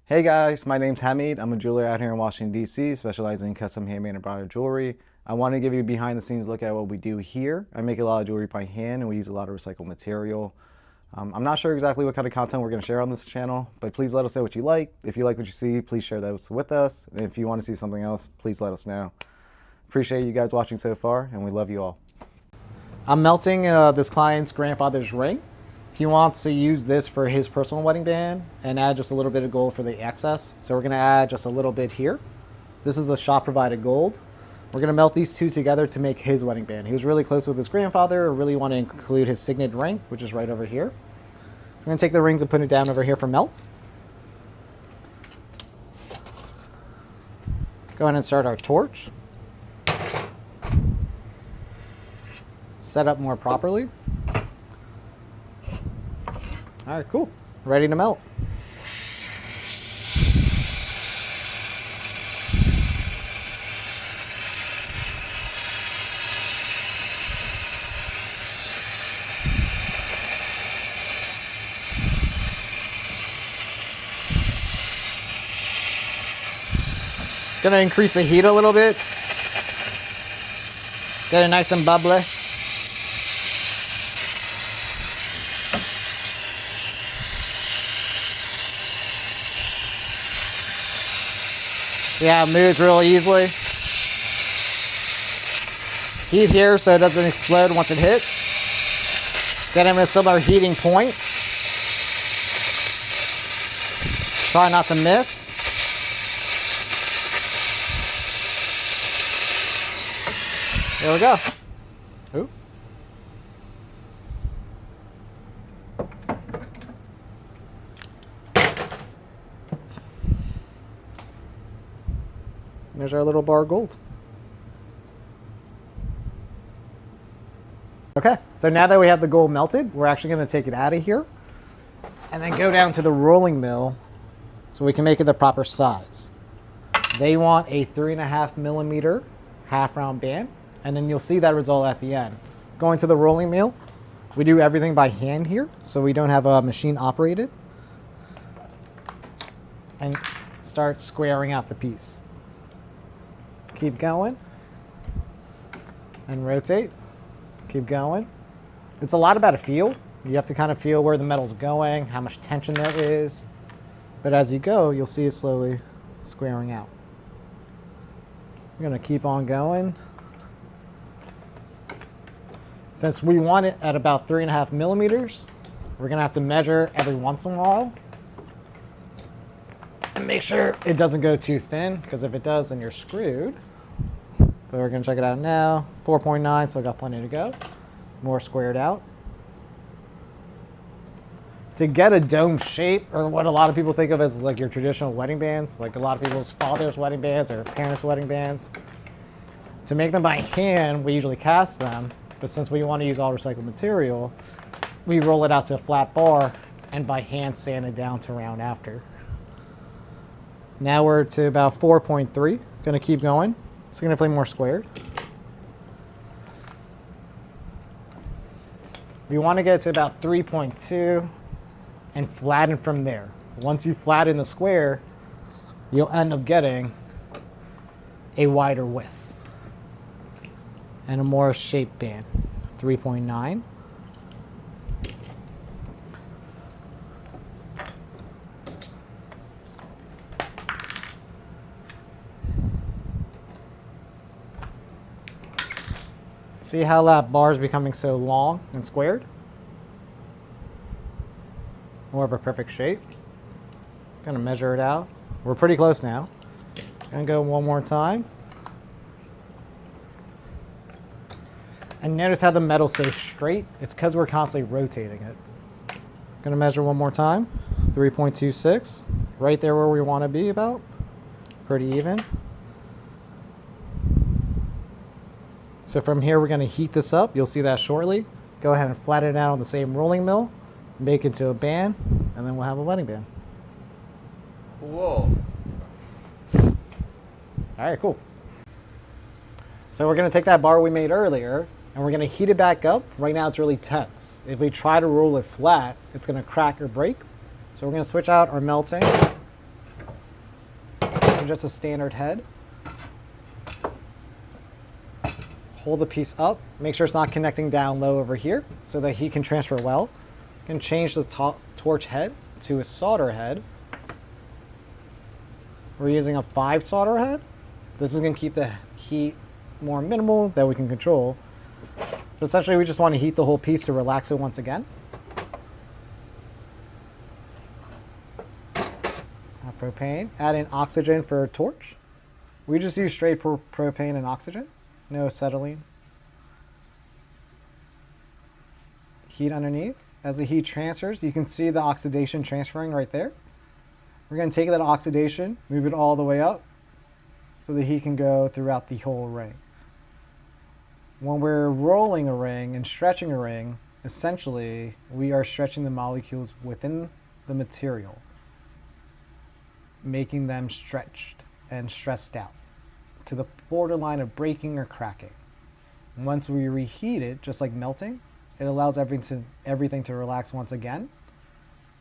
Hey guys, my name's Handmade. I'm a jeweler out here in Washington, D.C., specializing in custom handmade and embroidered jewelry. I want to give you a behind the scenes look at what we do here. I make a lot of jewelry by hand and we use a lot of recycled material. I'm not sure exactly what kind of content we're going to share on this channel, but please let us know what you like. If you like what you see, please share those with us. And if you want to see something else, please let us know. Appreciate you guys watching so far, and we love you all. I'm melting this client's grandfather's ring. He wants to use this for his personal wedding band and add just a little bit of gold for the excess. So we're gonna add just a little bit here. This is the shop provided gold. We're gonna melt these two together to make his wedding band. He was really close with his grandfather, really want to include his Signet ring, which is right over here. I'm gonna take the rings and put it down over here for melt. Go ahead and start our torch. Set up more properly. All right, cool. Ready to melt. Gonna increase the heat a little bit. Get it nice and bubbly. Yeah, it moves real easily. Heat here so it doesn't explode once it hits. Get them at a similar heating point. Try not to miss. There we go. Ooh. There's our little bar of gold. Okay, so now that we have the gold melted, we're actually going to take it out of here and then go down to the rolling mill so we can make it the proper size. They want a 3.5 millimeter half round band, and then you'll see that result at the end. Going to the rolling mill, we do everything by hand here, so we don't have a machine operated, and start squaring out the piece. Keep going and rotate. Keep going. It's a lot about a feel. You have to kind of feel where the metal's going, how much tension there is. But as you go, you'll see it slowly squaring out. We're going to keep on going. Since we want it at about 3.5 millimeters, we're going to have to measure every once in a while and make sure it doesn't go too thin, because if it does, then you're screwed. But we're going to check it out now. 4.9, so I got plenty to go. More squared out. To get a dome shape, or what a lot of people think of as like your traditional wedding bands, like a lot of people's father's wedding bands or parents' wedding bands, to make them by hand, we usually cast them. But since we want to use all recycled material, we roll it out to a flat bar and by hand sand it down to round after. Now we're to about 4.3. Going to keep going. Significantly more squared. We want to get to about 3.2 and flatten from there. Once you flatten the square, you'll end up getting a wider width and a more shaped band. 3.9. See how that bar is becoming so long and squared? More of a perfect shape. Gonna measure it out. We're pretty close now. Gonna go one more time. And notice how the metal stays straight. It's because we're constantly rotating it. Gonna measure one more time. 3.26. Right there where we want to be about. Pretty even. So from here, we're going to heat this up. You'll see that shortly. Go ahead and flatten it out on the same rolling mill, make it into a band, and then we'll have a wedding band. Whoa. All right, cool. So we're going to take that bar we made earlier, and we're going to heat it back up. Right now, it's really tense. If we try to roll it flat, it's going to crack or break. So we're going to switch out our melting. on just a standard head. Hold the piece up. Make sure it's not connecting down low over here so that heat can transfer well. You can change the torch head to a solder head. We're using a 5 solder head. This is going to keep the heat more minimal that we can control. But essentially, we just want to heat the whole piece to relax it once again. Propane. Add in oxygen for a torch. We just use straight propane and oxygen. No acetylene. Heat underneath. As the heat transfers, you can see the oxidation transferring right there. We're going to take that oxidation, move it all the way up so the heat can go throughout the whole ring. When we're rolling a ring and stretching a ring, essentially we are stretching the molecules within the material, making them stretched and stressed out to the borderline of breaking or cracking. Once we reheat it, just like melting, it allows everything to relax once again.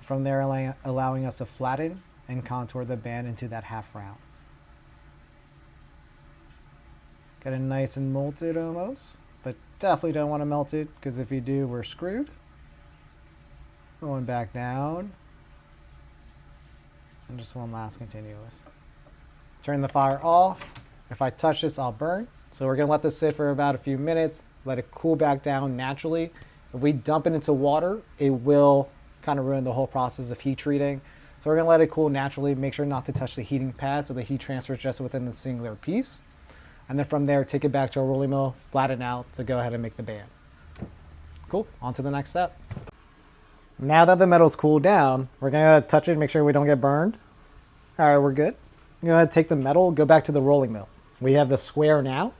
From there, allowing us to flatten and contour the band into that half round. Get it nice and molted almost, but definitely don't want to melt it because if you do, we're screwed. Going back down. And just one last continuous. Turn the fire off. If I touch this, I'll burn. So we're going to let this sit for about a few minutes, let it cool back down naturally. If we dump it into water, it will kind of ruin the whole process of heat treating. So we're going to let it cool naturally. Make sure not to touch the heating pad so the heat transfers just within the singular piece. And then from there, take it back to a rolling mill, flatten out to go ahead and make the band. Cool, on to the next step. Now that the metal's cooled down, we're going to touch it and make sure we don't get burned. All right, we're good. Go ahead and take the metal, go back to the rolling mill. We have the square now.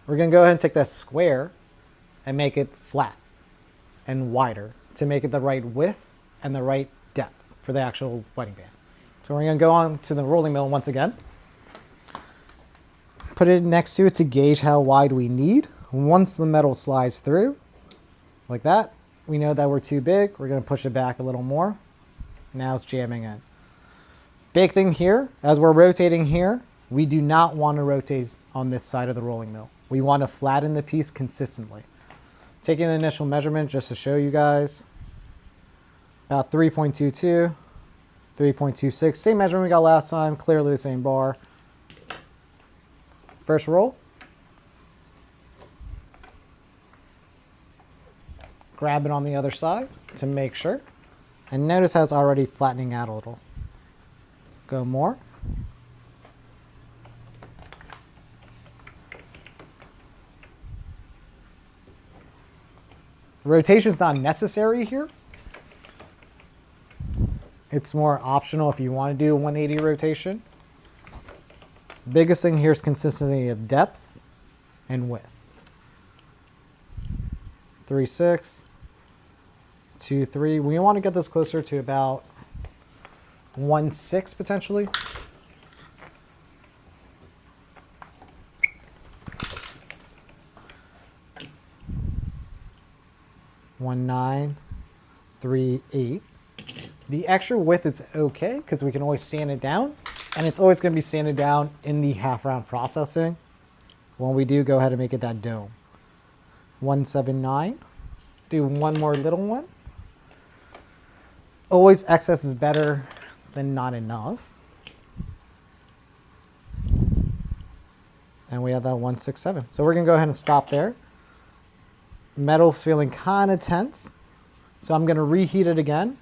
We're going to go ahead and take that square and make it flat and wider to make it the right width and the right depth for the actual wedding band. So we're going to go on to the rolling mill once again. Put it next to it to gauge how wide we need. Once the metal slides through, like that, we know that we're too big. We're going to push it back a little more. Now it's jamming in. Big thing here, as we're rotating here, we do not want to rotate on this side of the rolling mill. We want to flatten the piece consistently. Taking the initial measurement just to show you guys. About 3.22, 3.26. Same measurement we got last time, clearly the same bar. First roll. Grab it on the other side to make sure. And notice how it's already flattening out a little. Go more. Rotation is not necessary here. It's more optional if you want to do a 180 rotation. Biggest thing here is consistency of depth and width. 3.6, 2.3. We want to get this closer to about 1.6 potentially. One nine, 3.8. The extra width is okay because we can always sand it down, and it's always going to be sanded down in the half round processing. When we do, go ahead and make it that dome. 1.79. Do one more little one. Always excess is better than not enough. And we have that 1.67. So we're going to go ahead and stop there. Metal's feeling kind of tense. So I'm going to reheat it again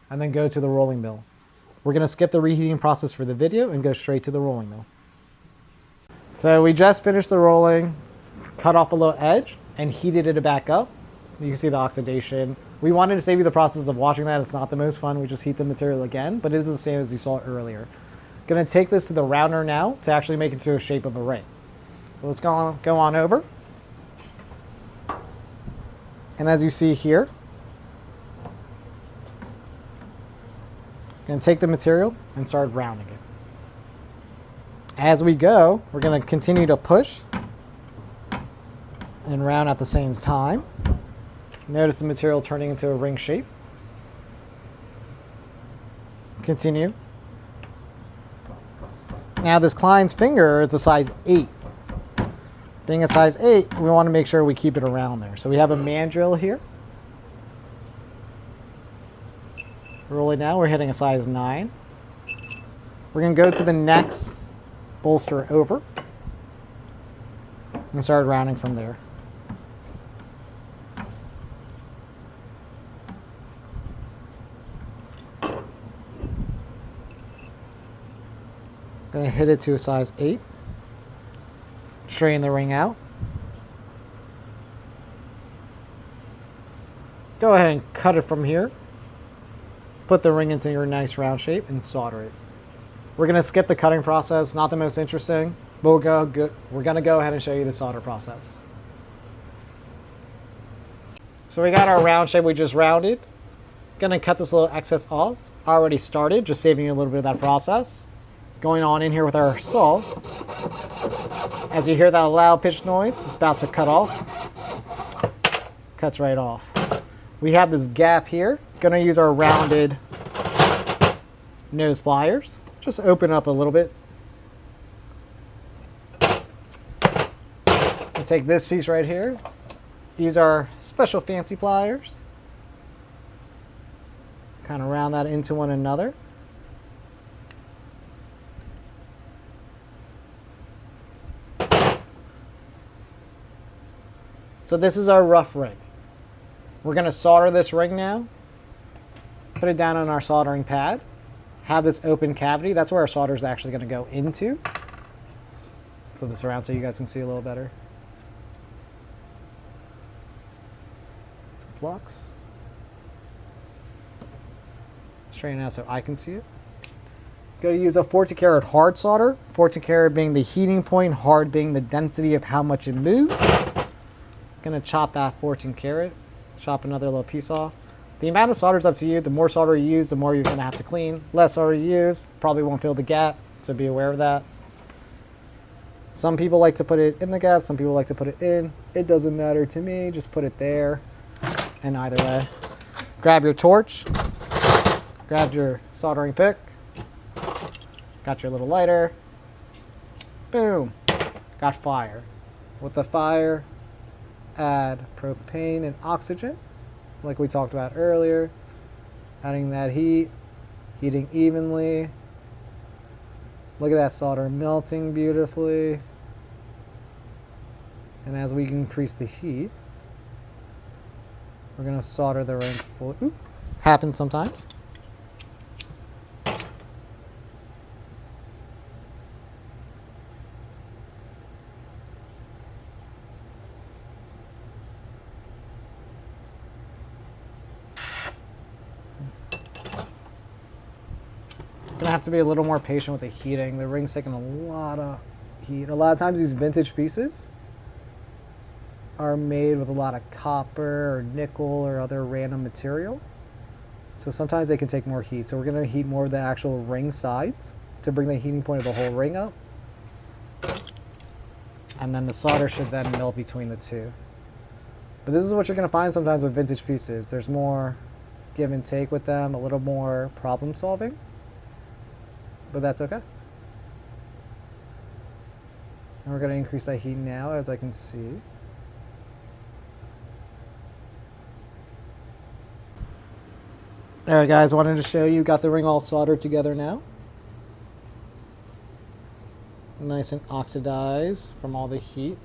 and then go to the rolling mill. We're going to skip the reheating process for the video and go straight to the rolling mill. So we just finished the rolling, cut off a little edge and heated it back up. You can see the oxidation. We wanted to save you the process of washing that. It's not the most fun. We just heat the material again, but it is the same as you saw earlier. Going to take this to the rounder now to actually make it to a shape of a ring. So let's go on over. And as you see here, I'm going to take the material and start rounding it. As we go, we're going to continue to push and round at the same time. Notice the material turning into a ring shape. Continue. Now this Klein's finger is a size 8. Being a size 8, we want to make sure we keep it around there. So we have a mandrel here. Rolling now, we're hitting a size 9. We're going to go to the next bolster over and start rounding from there. Going to hit it to a size 8. Straighten the ring out. Go ahead and cut it from here. Put the ring into your nice round shape and solder it. We're going to skip the cutting process, not the most interesting, but we're going to go ahead and show you the solder process. So we got our round shape we just rounded. Going to cut this little excess off. Already started, just saving you a little bit of that process. Going on in here with our saw. As you hear that loud pitch noise, it's about to cut off. Cuts right off. We have this gap here. Going to use our rounded nose pliers. Just open up a little bit. And take this piece right here. Use our special fancy pliers. Kind of round that into one another. So this is our rough ring. We're going to solder this ring now. Put it down on our soldering pad. Have this open cavity. That's where our solder is actually going to go into. Flip this around so you guys can see a little better. Some flux. Straighten it out so I can see it. Going to use a 14 karat hard solder. 14 karat being the heating point, hard being the density of how much it moves. Going to chop that 14 karat. Chop another little piece off. The amount of solder is up to you. The more solder you use, the more you're going to have to clean. Less solder you use, probably won't fill the gap, so be aware of that. Some people like to put it in the gap, some people like to put it in. It doesn't matter to me, just put it there. And either way, grab your torch, grab your soldering pick, got your little lighter, boom, got fire. With the fire, add propane and oxygen, like we talked about earlier. Adding that heat, heating evenly. Look at that solder melting beautifully. And as we increase the heat, we're going to solder the ring fully. Oop, happens sometimes. Gonna have to be a little more patient with the heating. The ring's taking a lot of heat. A lot of times these vintage pieces are made with a lot of copper or nickel or other random material. So sometimes they can take more heat. So we're gonna heat more of the actual ring sides to bring the heating point of the whole ring up. And then the solder should then melt between the two. But this is what you're gonna find sometimes with vintage pieces. There's more give and take with them, a little more problem solving. But that's okay. And we're going to increase that heat now, as I can see. Alright guys, wanted to show you, got the ring all soldered together now. Nice and oxidized from all the heat.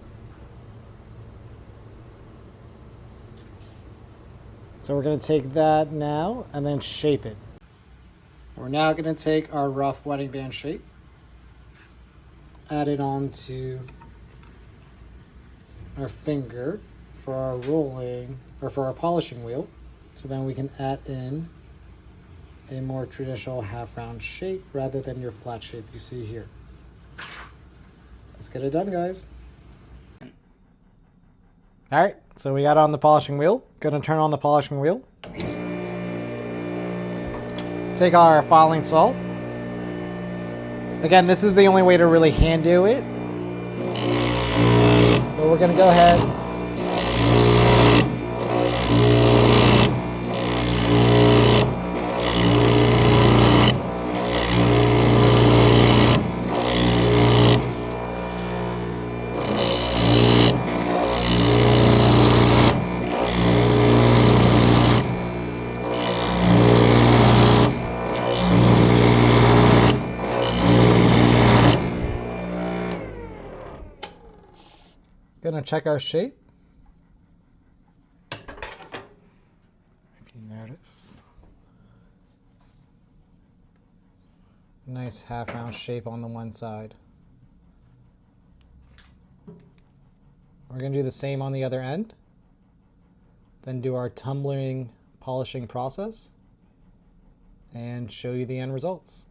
So we're going to take that now and then shape it. We're now going to take our rough wedding band shape, add it onto our finger for our rolling, or for our polishing wheel, so then we can add in a more traditional half round shape rather than your flat shape you see here. Let's get it done, guys. All right, so we got on the polishing wheel. Going to turn on the polishing wheel. Take our filing saw. Again, this is the only way to really hand do it. But we're going to go ahead. Gonna check our shape. If you notice. Nice half round shape on the one side. We're gonna do the same on the other end. Then do our tumbling polishing process and show you the end results.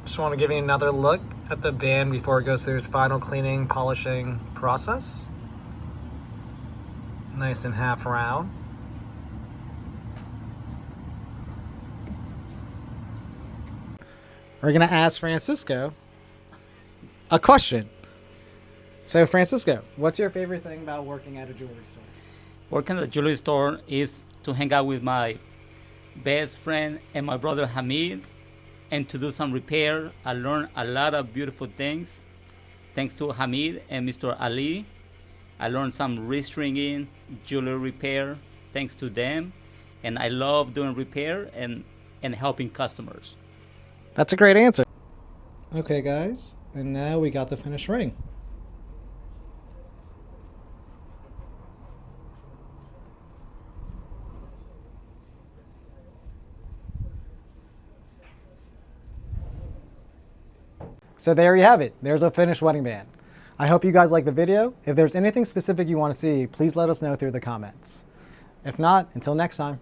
Just want to give you another look at the band before it goes through its final cleaning, polishing process. Nice and half round. We're gonna ask Francisco a question. So Francisco, what's your favorite thing about working at a jewelry store? Working at a jewelry store is to hang out with my best friend and my brother Hamid and to do some repair. I learned a lot of beautiful things thanks to Hamid and Mr. Ali. I learned some restringing, jewelry repair thanks to them. And I love doing repair and helping customers. That's a great answer. Okay guys, and now we got the finished ring. So there you have it. There's a finished wedding band. I hope you guys like the video. If there's anything specific you want to see, please let us know through the comments. If not, until next time.